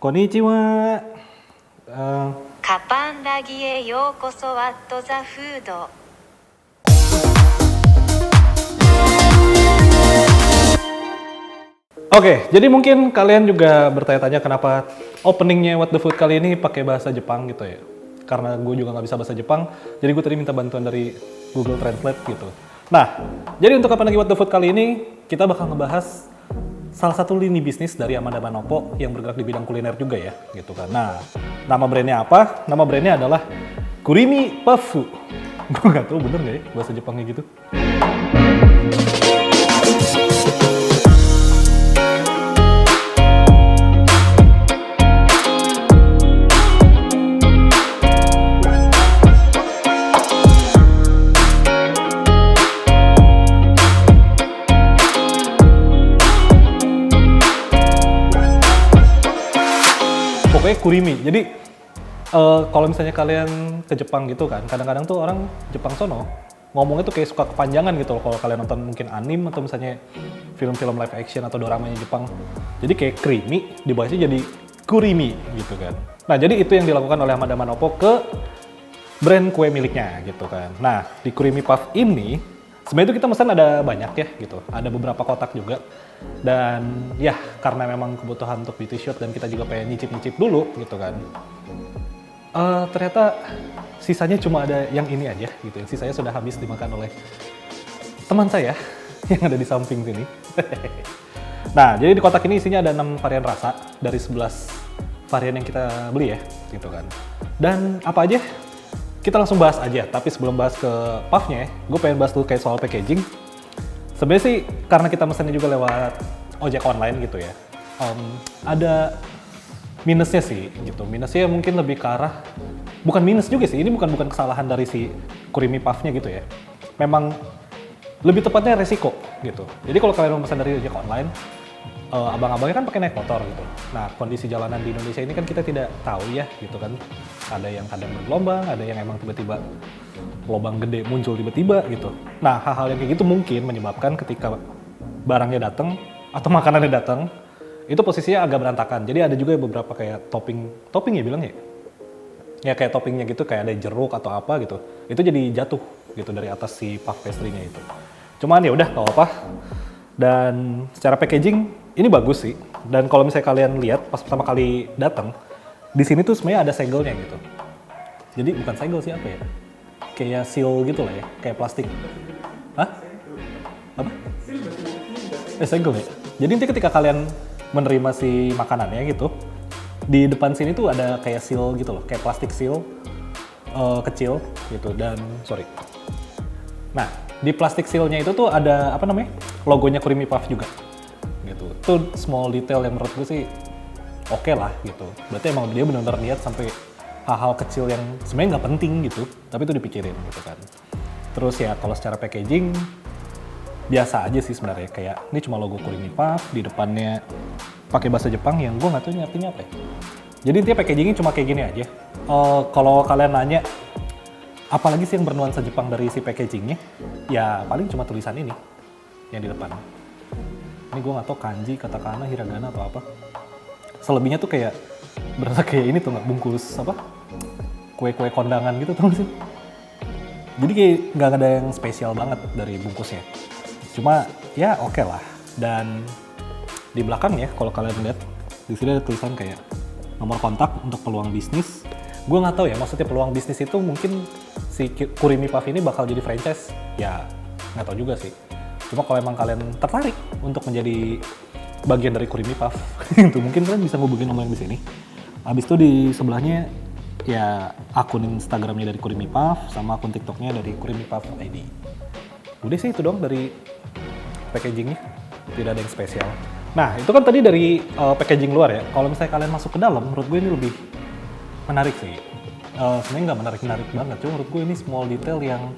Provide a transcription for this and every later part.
Konnichiwa. Eh, カパンラギへようこそワットザフード。Oke, jadi mungkin kalian juga bertanya-tanya kenapa openingnya What the Food kali ini pakai bahasa Jepang gitu ya. Karena gue juga nggak bisa bahasa Jepang, jadi gue tadi minta bantuan dari Google Translate gitu. Nah, jadi untuk opening What the Food kali ini, kita bakal ngebahas salah satu lini bisnis dari Amanda Manopo yang bergerak di bidang kuliner juga ya, gitu kan. Nah, nama brandnya apa? Nama brandnya adalah Kurimi Puff. Gue nggak tahu bener nggak ya bahasa Jepangnya gitu. Pokoknya Kurimi. Jadi kalau misalnya kalian ke Jepang gitu kan, kadang-kadang tuh orang Jepang sono ngomongnya tuh kayak suka kepanjangan gitu loh kalau kalian nonton mungkin anime atau misalnya film-film live action atau doramanya Jepang. Jadi kayak creamy dibahasnya jadi Kurimi gitu kan. Nah, jadi itu yang dilakukan oleh Amanda Manopo ke brand kue miliknya gitu kan. Nah, di Kurimi Puff ini sebenarnya itu kita pesan ada banyak ya gitu. Ada beberapa kotak juga. Dan ya karena memang kebutuhan untuk beauty shot dan kita juga pengen nyicip-nyicip dulu gitu kan. Ternyata sisanya cuma ada yang ini aja gitu. Yang sisanya sudah habis dimakan oleh teman saya yang ada di samping sini. Nah, jadi di kotak ini isinya ada 6 varian rasa dari 11 varian yang kita beli ya gitu kan. Dan apa aja? Kita langsung bahas aja, tapi sebelum bahas ke puffnya, gue pengen bahas dulu kayak soal packaging. Sebenarnya sih karena kita mesennya juga lewat ojek online gitu ya, ada minusnya sih gitu. Minusnya mungkin lebih ke arah, bukan minus juga sih, ini bukan kesalahan dari si Kurimi Puff-nya gitu ya. Memang lebih tepatnya resiko gitu. Jadi kalau kalian memesan dari ojek online, abang-abangnya kan pakai naik motor gitu. Nah, kondisi jalanan di Indonesia ini kan kita tidak tahu ya gitu kan. Ada yang kadang bergelombang, ada yang emang tiba-tiba lubang gede muncul tiba-tiba gitu. Nah, hal-hal yang kayak gitu mungkin menyebabkan ketika barangnya datang atau makanannya datang, itu posisinya agak berantakan. Jadi ada juga beberapa kayak topping ya bilangnya. Ya kayak toppingnya gitu, kayak ada jeruk atau apa gitu. Itu jadi jatuh gitu dari atas si puff pastry-nya itu. Cuman ya udah nggak apa-apa. Dan secara packaging ini bagus sih. Dan kalau misalnya kalian lihat pas pertama kali datang, di sini tuh sebenarnya ada segelnya gitu. Jadi bukan segel sih apa ya? Kayak seal gitu lah ya, kayak plastik. Hah? Apa? Segel ya? Jadi nanti ketika kalian menerima si makanannya gitu, di depan sini tuh ada kayak seal gitu loh, kayak plastik seal kecil gitu. Dan sorry. Nah, di plastik seal-nya itu tuh ada apa namanya? Logonya Kurimi Puff juga. Gitu. Itu small detail yang menurut gue sih oke lah gitu. Berarti emang dia benar-benar lihat sampai hal-hal kecil yang sebenarnya nggak penting gitu, tapi itu dipikirin gitu kan. Terus ya kalau secara packaging biasa aja sih sebenarnya, kayak ini cuma logo Kurimi Puff, di depannya pakai bahasa Jepang yang gue nggak tahu ini artinya apa ya. Jadi intinya packagingnya cuma kayak gini aja. Kalau kalian nanya apalagi sih yang bernuansa Jepang dari si packagingnya, ya paling cuma tulisan ini yang di depan. Ini gue nggak tahu kanji, katakana, hiragana atau apa. Selebihnya tuh kayak berasa kayak ini tuh nggak bungkus apa kue-kue kondangan gitu tuh sih. Jadi kayak nggak ada yang spesial banget dari bungkusnya. Cuma ya oke lah. Dan di belakangnya kalau kalian lihat di sini ada tulisan kayak nomor kontak untuk peluang bisnis. Gue nggak tahu ya maksudnya peluang bisnis itu mungkin si Kurimi Puff ini bakal jadi franchise. Ya nggak tahu juga sih. Cuma kalau emang kalian tertarik untuk menjadi bagian dari Kurimi Puff, itu mungkin kalian bisa ngubungin nomor yang di sini. Habis itu di sebelahnya ya akun Instagramnya dari Kurimi Puff sama akun TikToknya dari Kurimi Puff ID. Udah sih itu dong dari packagingnya, tidak ada yang spesial. Nah itu kan tadi dari packaging luar ya. Kalau misalnya kalian masuk ke dalam, menurut gue ini lebih menarik sih. Sebenarnya nggak menarik banget, cuma menurut gue ini small detail yang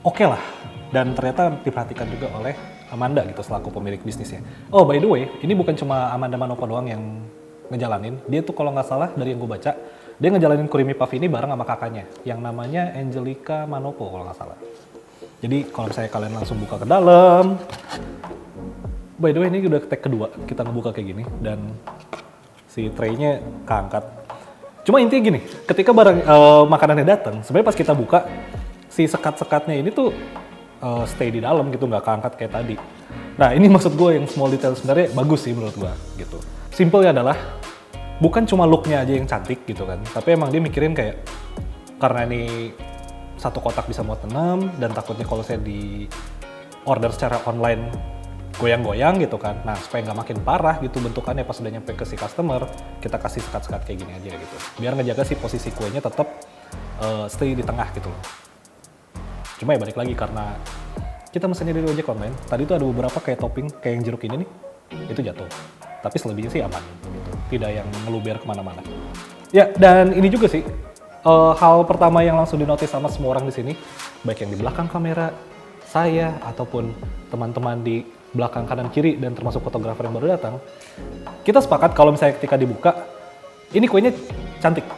oke lah. Dan ternyata diperhatikan juga oleh Amanda gitu selaku pemilik bisnisnya. Oh by the way, ini bukan cuma Amanda Manopo doang yang ngejalanin. Dia tuh kalau nggak salah dari yang gue baca, dia ngejalanin Kurimi Puff ini bareng sama kakaknya yang namanya Angelica Manopo kalau nggak salah. Jadi kalau misalnya kalian langsung buka ke dalam, by the way ini udah tag kedua kita ngebuka kayak gini dan si tray-nya keangkat. Cuma intinya gini, ketika barang makanannya datang, sebenarnya pas kita buka si sekat-sekatnya ini tuh stay di dalam gitu, nggak keangkat kayak tadi. Nah ini maksud gue yang small detail sebenarnya bagus sih menurut gue gitu. Simpelnya adalah bukan cuma look-nya aja yang cantik gitu kan, tapi emang dia mikirin kayak karena ini satu kotak bisa muat 6 dan takutnya kalau saya di order secara online goyang-goyang gitu kan. Nah, supaya nggak makin parah gitu bentukannya pas udah nyampe ke si customer, kita kasih sekat-sekat kayak gini aja gitu. Biar ngejaga si posisi kuenya tetap stay di tengah gitu loh. Cuma ya balik lagi karena kita mesennya dari ojek online, tadi tuh ada beberapa kayak topping, kayak yang jeruk ini nih, itu jatuh. Tapi selebihnya sih aman gitu, tidak yang ngeluber kemana-mana. Ya, dan ini juga sih, hal pertama yang langsung dinotis sama semua orang di sini, baik yang di belakang kamera, saya, ataupun teman-teman di belakang kanan kiri dan termasuk fotografer yang baru datang, kita sepakat kalau misalnya ketika dibuka, ini kuenya cantik.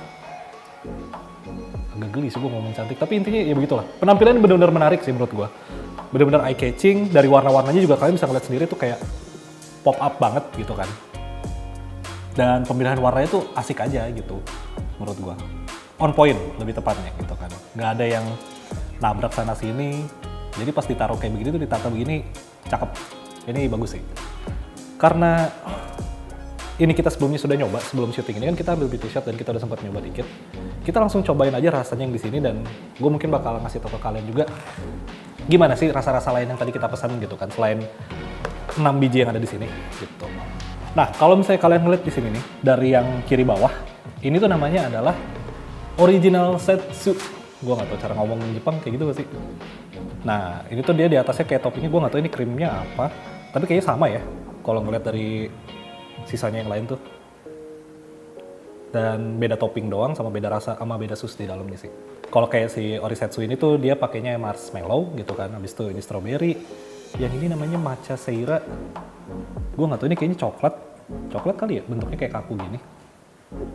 Agak geli sih gue ngomong cantik, tapi intinya ya begitulah. Penampilannya benar-benar menarik sih menurut gue. Benar-benar eye catching, dari warna-warnanya juga kalian bisa ngeliat sendiri tuh kayak pop up banget gitu kan. Dan pemilihan warnanya tuh asik aja gitu menurut gue. On point lebih tepatnya gitu kan. Nggak ada yang nabrak sana sini. Jadi pas ditaruh kayak begini tuh ditata begini, cakep. Ini bagus sih. Karena ini kita sebelumnya sudah nyoba, sebelum syuting ini kan kita ambil beauty shot dan kita udah sempat nyoba dikit. Kita langsung cobain aja rasanya yang di sini dan gue mungkin bakal ngasih tau ke kalian juga gimana sih rasa-rasa lain yang tadi kita pesan gitu kan, selain 6 biji yang ada di sini gitu. Nah, kalau misalnya kalian ngeliat di sini nih, dari yang kiri bawah, ini tuh namanya adalah original setsu. Gue nggak tahu cara ngomong Jepang kayak gitu gak sih. Nah, ini tuh dia di atasnya kayak toppingnya, gue nggak tahu ini krimnya apa, tapi kayaknya sama ya kalau ngeliat dari sisanya yang lain tuh. Dan beda topping doang sama beda rasa sama beda sus di dalamnya sih. Kalau kayak si Orisetsu ini tuh dia pakainya marshmallow gitu kan, habis itu ini strawberry. Yang ini namanya matcha seira. Gue nggak tahu ini kayaknya coklat kali ya, bentuknya kayak kaku gini.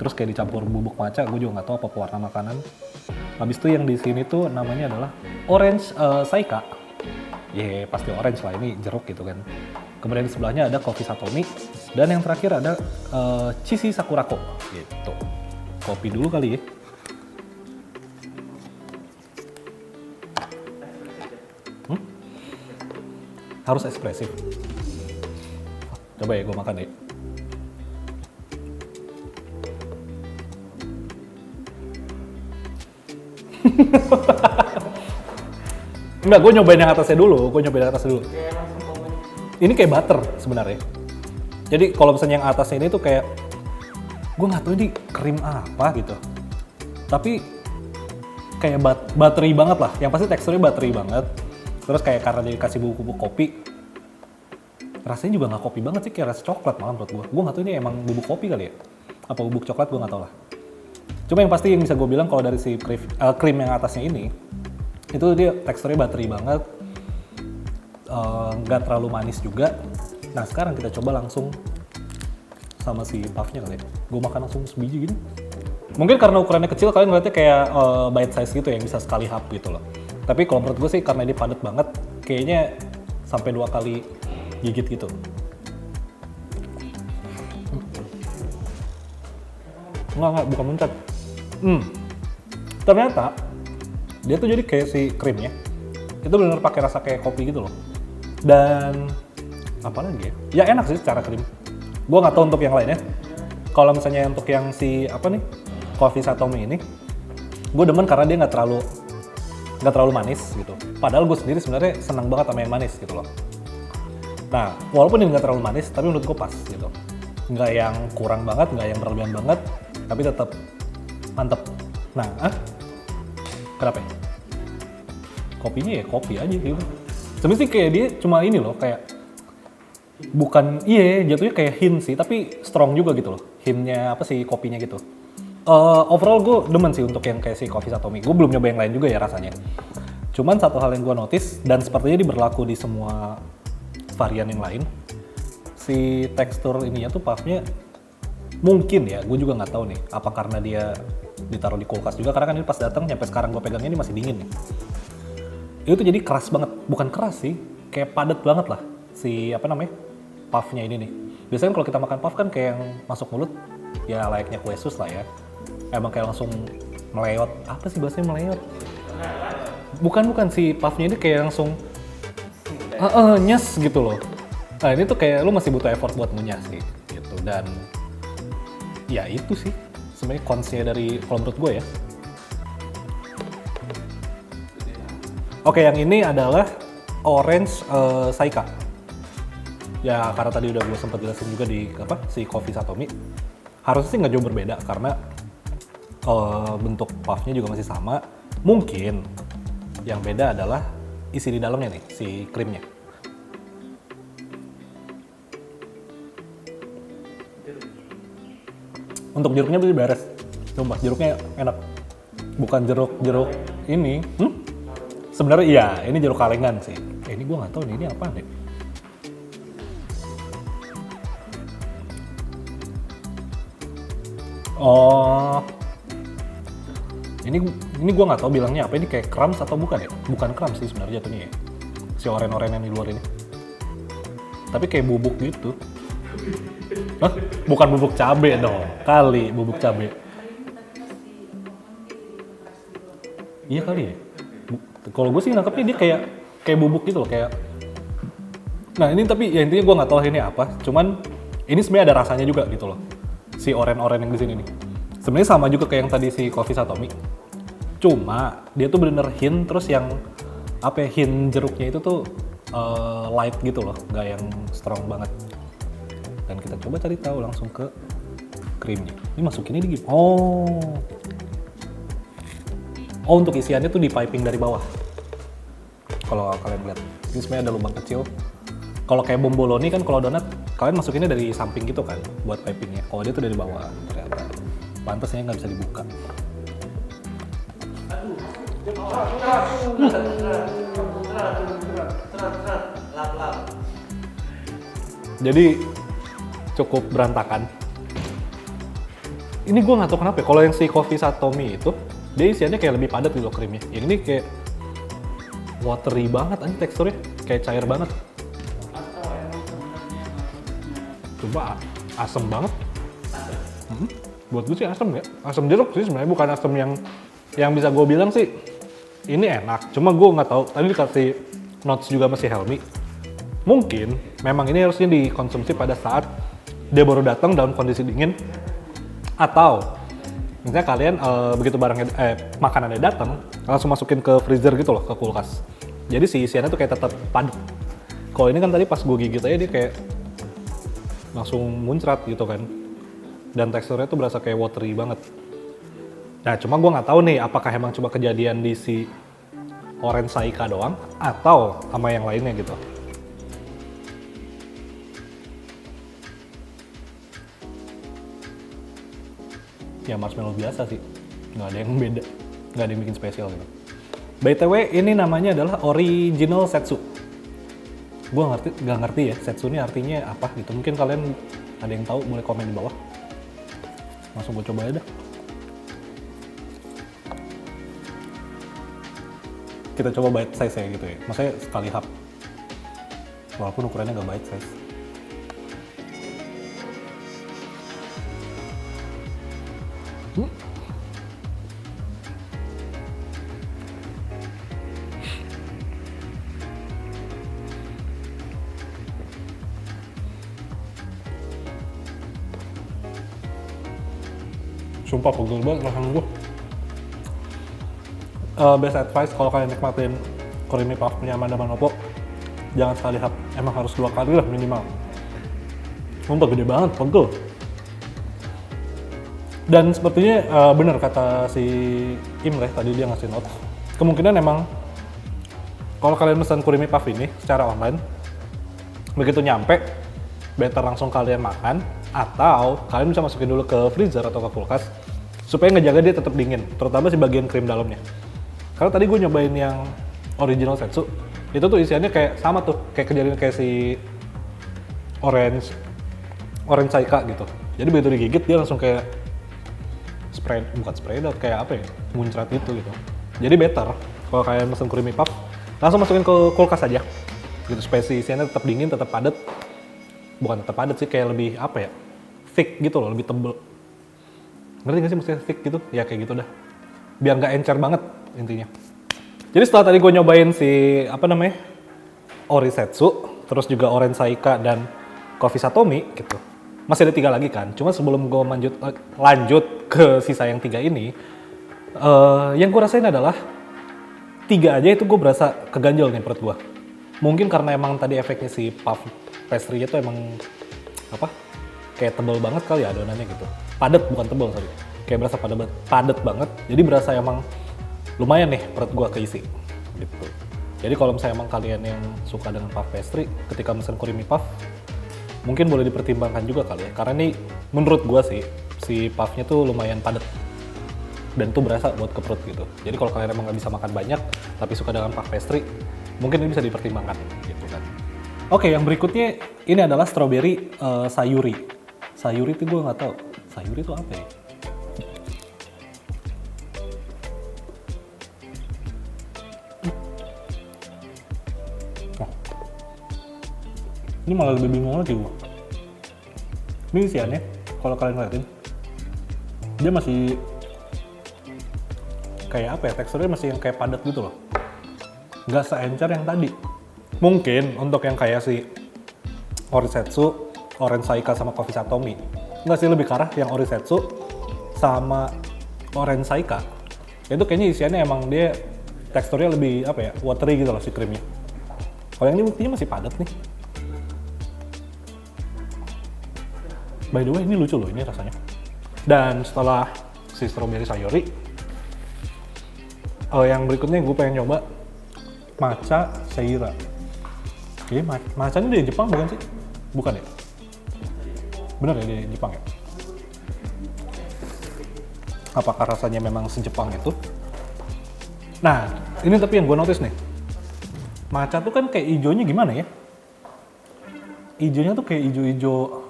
Terus kayak dicampur bubuk matcha, gue juga nggak tahu apa pewarna makanan. Habis itu yang di sini tuh namanya adalah orange saika. Pasti orange lah, ini jeruk gitu kan. Kemudian di sebelahnya ada coffee satomi. Dan yang terakhir ada Chisi Sakurako gitu. Kopi dulu kali ya. Harus ekspresif. Coba ya gue makan ya. Enggak, gue nyobain yang atasnya dulu. Ini kayak butter sebenarnya. Jadi kalau misalnya yang atasnya ini tuh kayak, gue nggak tahu ini krim apa gitu. Tapi kayak buttery banget lah. Yang pasti teksturnya buttery banget. Terus kayak karena dikasih bubuk-bubuk kopi, rasanya juga nggak kopi banget sih, kayak rasa coklat malah menurut gue. Gue nggak tahu ini emang bubuk kopi kali ya? Apa bubuk coklat, gue nggak tahu lah. Cuma yang pasti yang bisa gue bilang kalau dari si krim yang atasnya ini, itu dia teksturnya buttery banget, nggak terlalu manis juga. Nah sekarang kita coba langsung sama si puffnya kali ya. Gue makan langsung sebiji gini. Mungkin karena ukurannya kecil kalian ngeliatnya kayak bite size gitu yang bisa sekali hap gitu loh. Tapi kalau menurut gue sih karena dia padat banget, kayaknya sampai 2 kali gigit gitu. Enggak, bukan muncrat. Ternyata dia tuh jadi kayak si krimnya itu benar-benar pakai rasa kayak kopi gitu loh. Dan apa lagi ya? Ya enak sih secara krim. Gue nggak tahu untuk yang lainnya. Kalau misalnya untuk yang si apa nih, coffee satomi ini, gue demen karena dia nggak terlalu manis gitu. Padahal gue sendiri sebenarnya senang banget sama yang manis gitu loh. Nah, walaupun ini nggak terlalu manis, tapi menurut gue pas gitu. Nggak yang kurang banget, nggak yang berlebihan banget, tapi tetap mantep. Nah, kenapa ya? Kopinya ya kopi aja gitu. Sebenarnya sih kayak dia cuma ini loh, kayak bukan, jatuhnya kayak hint sih, tapi strong juga gitu loh. Hintnya apa sih kopinya gitu. Overall gue demen sih untuk yang kayak si coffee satomi. Gue belum nyoba yang lain juga ya rasanya. Cuman satu hal yang gue notice, dan sepertinya ini berlaku di semua varian yang lain, si tekstur ininya tuh puffnya mungkin ya, gue juga nggak tahu nih, apa karena dia ditaruh di kulkas juga, karena kan ini pas datang nyampe sekarang gue pegangnya ini masih dingin nih. Itu tuh jadi keras banget, bukan keras sih, kayak padat banget lah si apa namanya puffnya ini nih. Biasanya kalau kita makan puff kan kayak yang masuk mulut ya layaknya kue sus lah ya. Emang kayak langsung melewat, apa sih bahasanya melewat? Bukan si puffnya ini kayak langsung nyes gitu loh. Nah ini tuh kayak lu masih butuh effort buat ngunyah sih gitu. Dan ya itu sih sebenarnya cons-nya dari kalau menurut gue ya. Oke, yang ini adalah orange Saika. Ya karena tadi udah gue sempat jelasin juga di si Coffee Satomi. Harusnya sih nggak jauh berbeda karena bentuk puffnya juga masih sama. Mungkin yang beda adalah isi di dalamnya nih, si krimnya. Untuk jeruknya berarti beres. Sumpah, jeruknya enak. Bukan jeruk ini. Sebenarnya iya, ini jeruk kalengan sih. Ini gue nggak tahu nih, ini apa deh. Oh, ini gue nggak tahu bilangnya apa. Ini kayak crumbs atau bukan ya? Bukan crumbs sih sebenarnya jatuhnya ya. Si oren-oren yang di luar ini. Tapi kayak bubuk gitu. Hah? Bukan bubuk cabe dong. Kali bubuk cabe. Iya kali ya. Kalau gue sih nangkepnya dia kayak bubuk gitu loh, kayak. Nah ini tapi ya intinya gue nggak tahu ini apa. Cuman ini sebenarnya ada rasanya juga gitu loh. Si oren-oren yang di sini nih. Sebenarnya sama juga kayak yang tadi si Coffee Satomi. Cuma dia tuh bener-bener hint, terus yang apa ya, hint jeruknya itu tuh light gitu loh, nggak yang strong banget. Dan kita coba cari tahu langsung ke krimnya. Ini masukinnya di gimana? Oh untuk isiannya tuh di piping dari bawah. Kalau kalian lihat, ini sebenarnya ada lubang kecil. Kalau kayak bomboloni kan kalau donat kalian masukinnya dari samping gitu kan buat pipingnya. Kalau dia tuh dari bawah ternyata. Pantasnya nggak bisa dibuka. Jadi cukup berantakan. Ini gue nggak tahu kenapa ya. Kalau yang si Coffee Satomi itu dia isiannya kayak lebih padat gitu krimnya. Yang ini kayak watery banget aja teksturnya, kayak cair banget. Coba asem banget. Buat gue sih asem ya, asem jeruk sih sebenarnya, bukan asem yang bisa gue bilang sih ini enak. Cuma gue nggak tahu, tadi dikasih notes juga masih Helmi. Mungkin memang ini harusnya dikonsumsi pada saat dia baru datang dalam kondisi dingin, atau misalnya kalian begitu barangnya makanannya datang langsung masukin ke freezer gitu loh, ke kulkas. Jadi si isiannya tuh kayak tetap padat. Kalau ini kan tadi pas gue gigit aja dia kayak langsung muncrat gitu kan. Dan teksturnya tuh berasa kayak watery banget. Nah cuma gue nggak tahu nih apakah emang cuma kejadian di si Orange Saika doang atau sama yang lainnya gitu. Ya marshmallow biasa sih, nggak ada yang beda, nggak ada yang bikin spesial gitu. BTW ini namanya adalah original setsu. Gue nggak ngerti ya setsu ini artinya apa gitu. Mungkin kalian ada yang tahu, boleh komen di bawah. Langsung gue coba aja dah. Kita coba bite size ya gitu ya. Maksudnya sekali hap. Walaupun ukurannya nggak bite size. Sumpah pegel banget rasanya gue. Best advice kalau kalian nikmatin creamy puff punya Amanda Manopo, jangan sekali hap, emang harus 2 kali lah minimal. Sumpah gede banget, pegel. Dan sepertinya bener kata si Imreh tadi, dia ngasih notes. Kemungkinan emang kalau kalian pesan creamy puff ini secara online, begitu nyampe, better langsung kalian makan, atau kalian bisa masukin dulu ke freezer atau ke kulkas supaya ngejaga dia tetap dingin, terutama si bagian krim dalamnya. Karena tadi gue nyobain yang original setsu, itu tuh isiannya kayak sama tuh, kayak kejadian kayak si orange Saika gitu. Jadi begitu digigit dia langsung kayak bukan spread out, kayak apa ya, muncrat gitu. Jadi better kalau kalian pesen creamy puff langsung masukin ke kulkas aja gitu, supaya si isiannya tetap dingin, tetap padat. Bukan tetap padat sih, kayak lebih apa ya, thick gitu loh, lebih tebel. Ngerti gak sih maksudnya thick gitu? Ya kayak gitu dah. Biar nggak encer banget intinya. Jadi setelah tadi gue nyobain si Orisetsu, terus juga Oren Saika dan Coffee Satomi gitu. Masih ada 3 lagi kan. Cuma sebelum gue lanjut ke sisa yang 3 ini, yang gue rasain adalah 3 aja itu gue berasa keganjel nih perut gue. Mungkin karena emang tadi efeknya si puff pastry-nya tuh emang kayak tebel banget kali ya adonannya gitu. Padat, bukan tebel, sorry. Kayak berasa padat banget. Jadi berasa emang lumayan nih perut gua keisi gitu. Jadi kalau misalnya emang kalian yang suka dengan puff pastry, ketika mesen creamy puff, mungkin boleh dipertimbangkan juga kali ya. Karena ini menurut gua sih, si puffnya tuh lumayan padat. Dan tuh berasa buat ke perut gitu. Jadi kalau kalian emang nggak bisa makan banyak, tapi suka dengan puff pastry, mungkin ini bisa dipertimbangkan gitu kan. Oke, yang berikutnya ini adalah strawberry sayuri. Sayuri itu gue nggak tahu. Sayuri itu apa ya? Oh. Ini malah lebih bingung lagi gue. Ini isiannya, kalau kalian ngeliatin, dia masih kayak apa ya? Teksturnya masih yang kayak padat gitu loh. Nggak seencer yang tadi. Mungkin untuk yang kayak si Orisetsu, Oren Saika sama Coffee Satomi. Nggak sih, lebih ke arah yang Orisetsu sama Oren Saika. Itu kayaknya isiannya emang dia teksturnya lebih apa ya, watery gitu loh si krimnya. Kalau yang ini buktinya masih padat nih. By the way, ini lucu loh ini rasanya. Dan setelah si strawberry sayuri, yang berikutnya gue pengen nyoba matcha seira. Oke, matcha ini dari Jepang bukan sih? Bukan ya? Bener ya di Jepang ya? Apakah rasanya memang sejepang itu? Nah, ini tapi yang gue notice nih. Matcha tuh kan kayak ijonya gimana ya? Ijonya tuh kayak ijo-ijo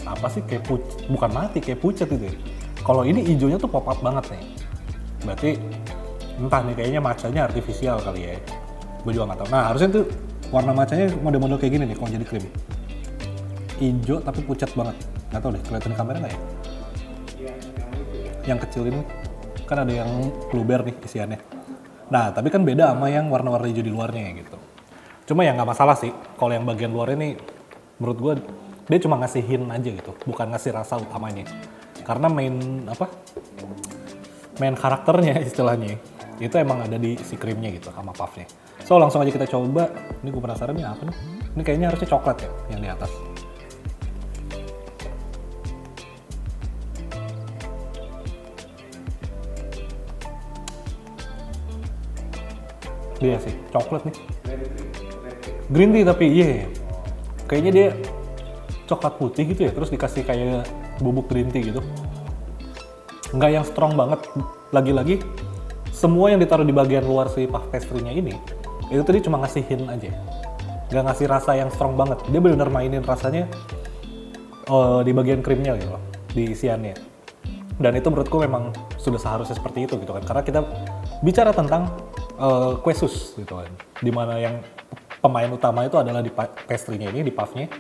apa sih? Kayak bukan mati, kayak pucat gitu ya. Kalau ini ijonya tuh pop up banget nih. Berarti entah nih kayaknya matchanya artifisial kali ya. Gue juga nggak tahu. Nah, harusnya tuh warna matchanya model-model kayak gini nih kalau jadi krim. Ijo tapi pucat banget. Nggak tahu deh, kelihatan di kamera nggak ya? Yang kecil ini kan ada yang kluber nih isiannya. Nah, tapi kan beda sama yang warna-warna hijau di luarnya gitu. Cuma ya nggak masalah sih. Kalau yang bagian luar ini, menurut gue dia cuma ngasih hint aja gitu, bukan ngasih rasa utamanya. Karena main karakternya istilahnya itu emang ada di si krimnya gitu sama puffnya. So langsung aja kita coba. Ini gue penasaran nih apa nih? Ini kayaknya harusnya coklat ya yang di atas. Iya sih, coklat nih. Green tea tapi iya. Kayaknya dia coklat putih gitu ya, terus dikasih kayak bubuk green tea gitu. Nggak yang strong banget. Lagi-lagi, semua yang ditaruh di bagian luar si puff pastry-nya ini, itu tadi cuma ngasih hint aja. Nggak ngasih rasa yang strong banget. Dia benar-benar mainin rasanya di bagian krimnya gitu loh, di isiannya. Dan itu menurutku memang sudah seharusnya seperti itu gitu kan. Karena kita bicara tentang kue sus gitu kan. Dimana yang pemain utama itu adalah di pastry-nya ini, di puff-nya,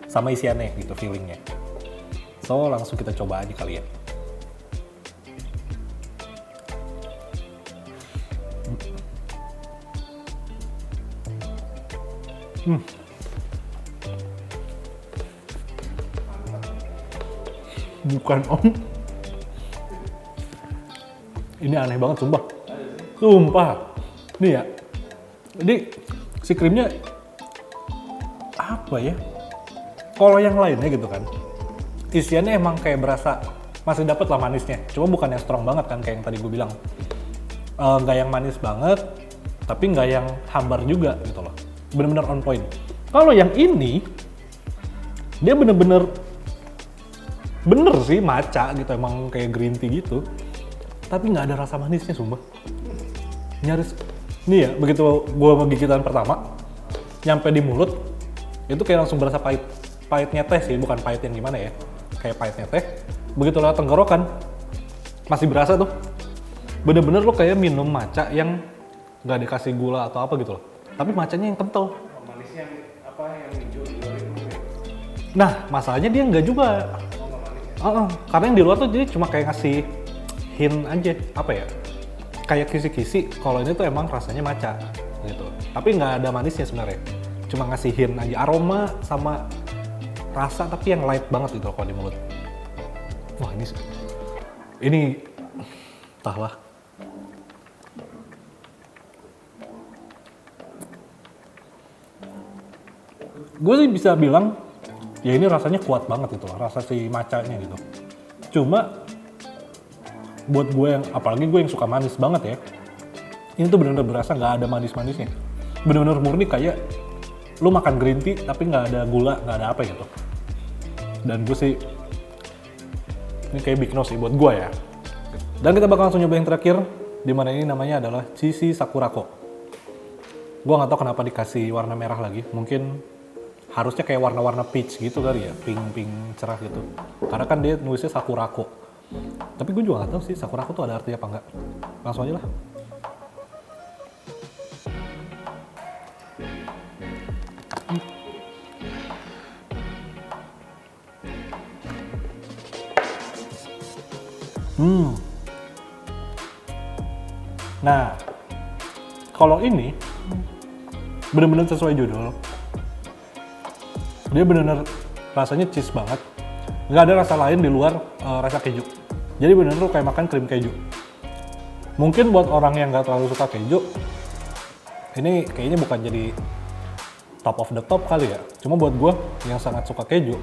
sama isiannya gitu, feelingnya. So langsung kita coba aja kali ya. Bukan om. Ini aneh banget sumpah. Sumpah. Nih ya. Jadi si krimnya apa ya? Kalau yang lainnya gitu kan, isiannya emang kayak berasa masih dapet lah manisnya. Cuma bukan yang strong banget kan kayak yang tadi gue bilang. Nggak yang manis banget, tapi nggak yang hambar juga gitu loh. Bener-bener on point. Kalau yang ini, dia bener-bener sih matcha gitu, emang kayak green tea gitu. Tapi nggak ada rasa manisnya sumpah. Nyaris, nih ya, begitu gue gigitan pertama, nyampe di mulut, itu kayak langsung berasa pahit. Pahitnya teh sih, bukan pahit yang gimana ya. Kayak pahitnya teh. Begitu lewat tenggorokan, masih berasa tuh. Bener-bener lo kayak minum matcha yang nggak dikasih gula atau apa gitu loh. Tapi matchanya yang kental. Manisnya apa yang hijau di luar itu? Nah, masalahnya dia nggak juga. Karena yang di luar tuh jadi cuma kayak ngasih hint aja, apa ya? Kayak kisi-kisi kalau ini tuh emang rasanya matcha gitu. Tapi nggak ada manisnya sebenarnya. Cuma ngasih hint aja, aroma sama rasa tapi yang light banget gitu kalau di mulut. Wah, ini entahlah. Gue sih bisa bilang ya ini rasanya kuat banget gitu loh, rasa si matcha-nya gitu. Cuma buat gue yang, apalagi gue yang suka manis banget ya, ini tuh bener-bener berasa nggak ada manis-manisnya. Bener-bener murni kayak lu makan green tea tapi nggak ada gula, nggak ada apa gitu. Dan gue sih, ini kayak big no sih buat gue ya. Dan kita bakal langsung nyoba yang terakhir, dimana ini namanya adalah Cheesy Sakurako. Gue nggak tahu kenapa dikasih warna merah lagi, mungkin harusnya kayak warna-warna peach gitu kali ya, pink cerah gitu. Karena kan dia nulisnya Sakurako. Tapi gue juga nggak tahu sih Sakurako tuh ada artinya apa enggak. Langsung aja lah. Nah, kalau ini bener-bener sesuai judul. Dia bener-bener rasanya cheese banget. Nggak ada rasa lain di luar rasa keju. Jadi bener-bener tuh kayak makan krim keju. Mungkin buat orang yang nggak terlalu suka keju, ini kayaknya bukan jadi top of the top kali ya. Cuma buat gue yang sangat suka keju,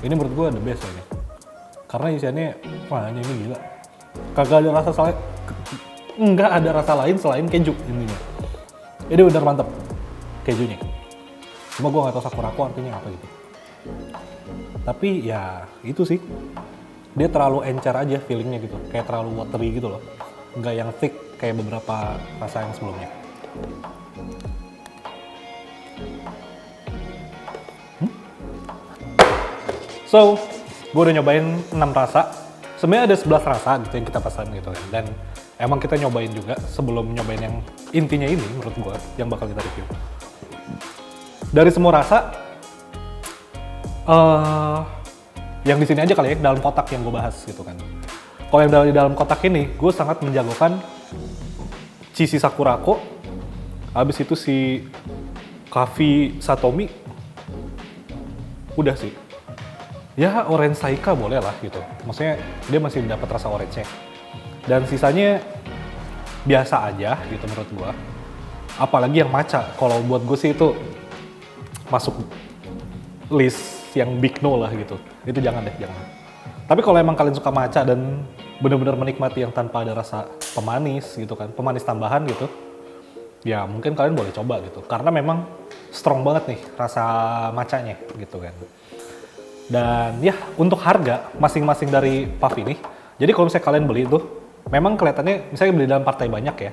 ini menurut gue the best ini. Karena isiannya, wah ini gila. Kagak ada rasa selain, nggak ada rasa lain selain keju intinya. Ini bener mantep kejunya. Cuma gue nggak tahu Sakurako artinya apa gitu. Tapi ya itu sih, dia terlalu encer aja feelingnya gitu, kayak terlalu watery gitu loh. Nggak yang thick kayak beberapa rasa yang sebelumnya. So, gue udah nyobain 6 rasa. Sebenarnya ada 11 rasa gitu yang kita pesan gitu kan. Dan emang kita nyobain juga sebelum nyobain yang intinya ini menurut gue yang bakal kita review. Dari semua rasa, yang di sini aja kali ya, dalam kotak yang gue bahas gitu kan. Kalau yang di dalam kotak ini, gue sangat menjagokan Cheesy Sakurako. Habis itu si Coffee Satomi. Udah sih. Ya orange Saika boleh lah gitu. Maksudnya dia masih dapat rasa orange-nya. Dan sisanya biasa aja gitu menurut gue. Apalagi yang matcha. Kalau buat gue sih itu masuk list yang big no lah gitu. Itu jangan deh, jangan. Tapi kalau emang kalian suka matcha dan benar-benar menikmati yang tanpa ada rasa pemanis gitu kan, pemanis tambahan gitu, ya mungkin kalian boleh coba gitu. Karena memang strong banget nih rasa matchanya gitu kan. Dan ya untuk harga masing-masing dari puff ini, jadi kalau misalnya kalian beli itu, memang kelihatannya misalnya beli dalam partai banyak ya,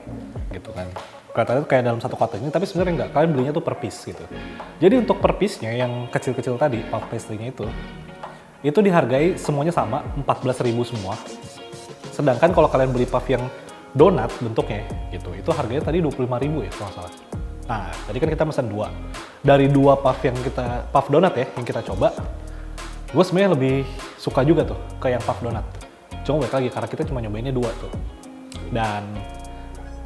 gitu kan. Kelihatannya kayak dalam satu kotak ini, tapi sebenarnya enggak. Kalian belinya tuh per piece gitu. Jadi untuk per piece-nya yang kecil-kecil tadi, puff pastry-nya itu dihargai semuanya sama, 14.000 semua. Sedangkan kalau kalian beli puff yang donat bentuknya gitu, itu harganya tadi 25.000 ya kalau nggak salah. Nah, tadi kan kita pesan 2. Dari 2 puff donat ya yang kita coba, gue sebenarnya lebih suka juga tuh ke yang puff donat. Cuma balik lagi karena kita cuma nyobainnya 2 tuh. Dan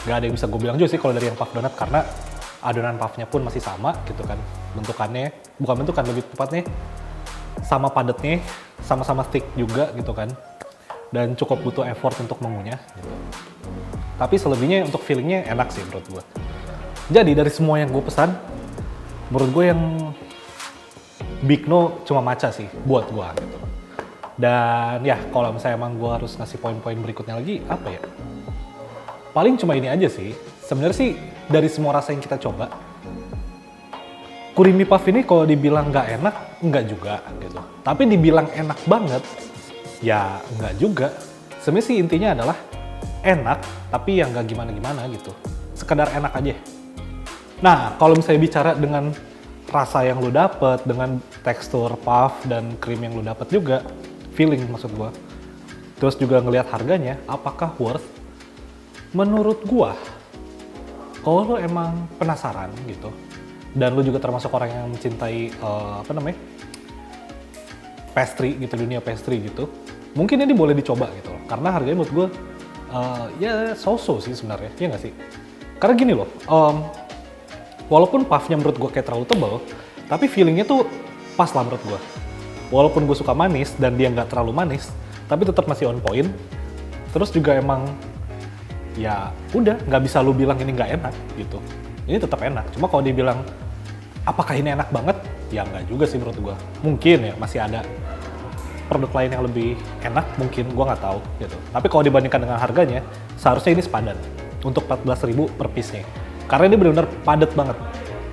gak ada yang bisa gue bilang juga sih kalau dari yang puff donat karena adonan puffnya pun masih sama gitu kan. Bentukannya, bukan bentukan lebih tepatnya sama padatnya, sama-sama thick juga gitu kan. Dan cukup butuh effort untuk mengunyah gitu. Tapi selebihnya untuk feelingnya enak sih menurut gue. Jadi dari semua yang gue pesan, menurut gue yang big no cuma matcha sih buat gue gitu. Dan ya kalau misalnya emang gue harus ngasih poin-poin berikutnya lagi, apa ya? Paling cuma ini aja sih. Sebenarnya sih dari semua rasa yang kita coba, Creamy Puff ini kalau dibilang nggak enak, nggak juga gitu. Tapi dibilang enak banget, ya nggak juga. Sebenarnya sih intinya adalah enak, tapi yang nggak gimana-gimana gitu. Sekedar enak aja. Nah, kalau misalnya bicara dengan rasa yang lo dapet, dengan tekstur puff dan krim yang lo dapet juga, feeling maksud gua. Terus juga ngelihat harganya, apakah worth? Menurut gua, kalau lo emang penasaran gitu, dan lo juga termasuk orang yang mencintai pastry gitu, dunia pastry gitu, mungkin ini boleh dicoba gitu loh. Karena harganya menurut gue ya so-so sih sebenarnya, ya nggak sih? Karena gini loh, walaupun puffnya menurut gue kayak terlalu tebal, tapi feelingnya tuh pas lah menurut gue. Walaupun gue suka manis dan dia nggak terlalu manis, tapi tetap masih on point. Terus juga emang ya udah nggak bisa lu bilang ini nggak enak gitu. Ini tetap enak. Cuma kalau dibilang apakah ini enak banget? Ya nggak juga sih menurut gue. Mungkin ya masih ada produk lain yang lebih enak, mungkin gue nggak tahu gitu. Tapi kalau dibandingkan dengan harganya, seharusnya ini sepadan untuk 14.000 per piece-nya. Karena ini benar-benar padat banget.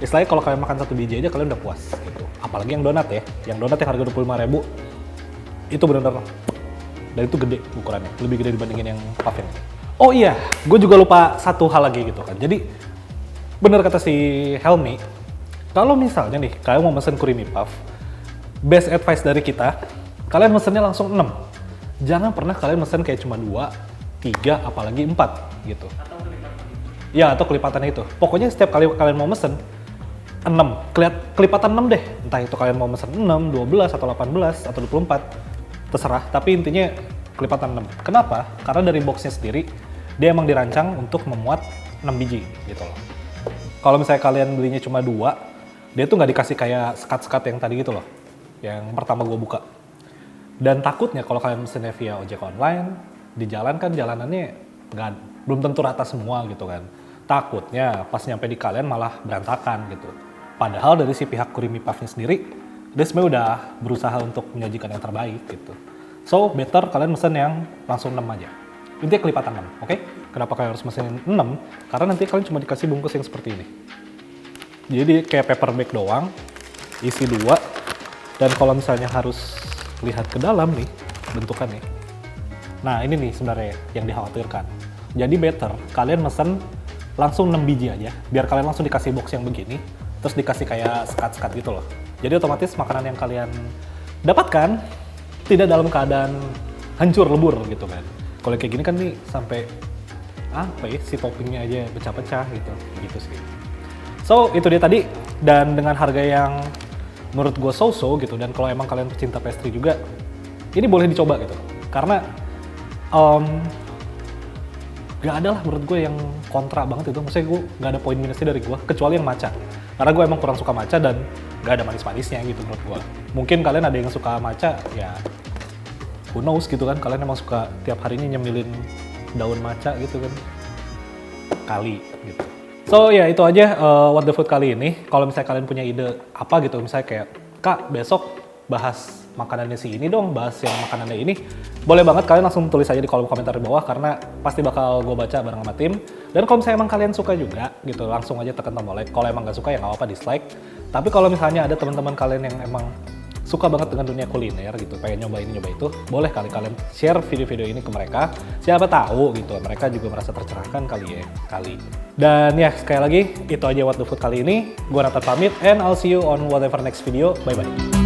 Istilahnya kalau kalian makan satu biji aja kalian udah puas gitu. Apalagi yang donat ya. Yang donat yang harga 25.000 itu benar-benar, dan itu gede ukurannya, lebih gede dibandingin yang puff ini. Oh iya, gue juga lupa satu hal lagi gitu kan. Jadi benar kata si Helmi, kalau misalnya nih kalian mau mesen creamy puff, best advice dari kita, kalian mesennya langsung 6. Jangan pernah kalian mesen kayak cuma 2, 3, apalagi 4 gitu. Ya, atau kelipatannya itu. Pokoknya setiap kali kalian mau mesen 6, kelipatan 6 deh. Entah itu kalian mau mesen 6, 12, atau 18, atau 24. Terserah, tapi intinya kelipatan 6. Kenapa? Karena dari boxnya sendiri, dia emang dirancang untuk memuat 6 biji gitu loh. Kalau misalnya kalian belinya cuma 2, dia tuh nggak dikasih kayak sekat-sekat yang tadi gitu loh. Yang pertama gue buka. Dan takutnya kalau kalian mesennya via ojek online, di jalan kan jalanannya belum tentu rata semua gitu kan. Takutnya pas nyampe di kalian malah berantakan gitu. Padahal dari si pihak creamy puffnya sendiri, dia sebenarnya udah berusaha untuk menyajikan yang terbaik gitu. So, better kalian mesen yang langsung 6 aja. Intinya kelipatan 6, oke? Kenapa kalian harus mesen 6? Karena nanti kalian cuma dikasih bungkus yang seperti ini. Jadi kayak paper bag doang, isi 2. Dan kalau misalnya harus lihat ke dalam nih, bentukannya. Nah, ini nih sebenarnya yang dikhawatirkan. Jadi better kalian mesen langsung 6 biji aja, biar kalian langsung dikasih box yang begini, terus dikasih kayak sekat-sekat gitu loh. Jadi otomatis makanan yang kalian dapatkan tidak dalam keadaan hancur lebur gitu kan. Kalau kayak gini kan nih sampai apa ya, si toppingnya aja pecah-pecah gitu sih. So, itu dia tadi, dan dengan harga yang menurut gue so-so gitu, dan kalau emang kalian pecinta pastry juga, ini boleh dicoba gitu. Karena gak ada lah menurut gue yang kontra banget itu. Maksudnya gue gak ada poin minusnya dari gue, kecuali yang matcha. Karena gue emang kurang suka matcha dan gak ada manis-manisnya gitu menurut gue. Mungkin kalian ada yang suka matcha, ya who knows gitu kan. Kalian emang suka tiap harinya nyemilin daun matcha gitu kan. Kali gitu. So ya itu aja What The Food kali ini. Kalau misalnya kalian punya ide apa gitu, misalnya kayak, Kak besok bahas makanannya si ini dong, bahas yang makanannya ini, boleh banget kalian langsung tulis aja di kolom komentar di bawah, karena pasti bakal gue baca bareng sama tim. Dan kalau misalnya emang kalian suka juga gitu, langsung aja tekan tombol like. Kalau emang gak suka ya nggak apa-apa dislike. Tapi kalau misalnya ada teman-teman kalian yang emang suka banget dengan dunia kuliner gitu, pengen nyoba ini nyoba itu, boleh kali kalian share video-video ini ke mereka. Siapa tahu gitu, mereka juga merasa tercerahkan kali. Dan ya sekali lagi, itu aja What The Food kali ini. Gue Nathan pamit, and I'll see you on whatever next video. Bye-bye.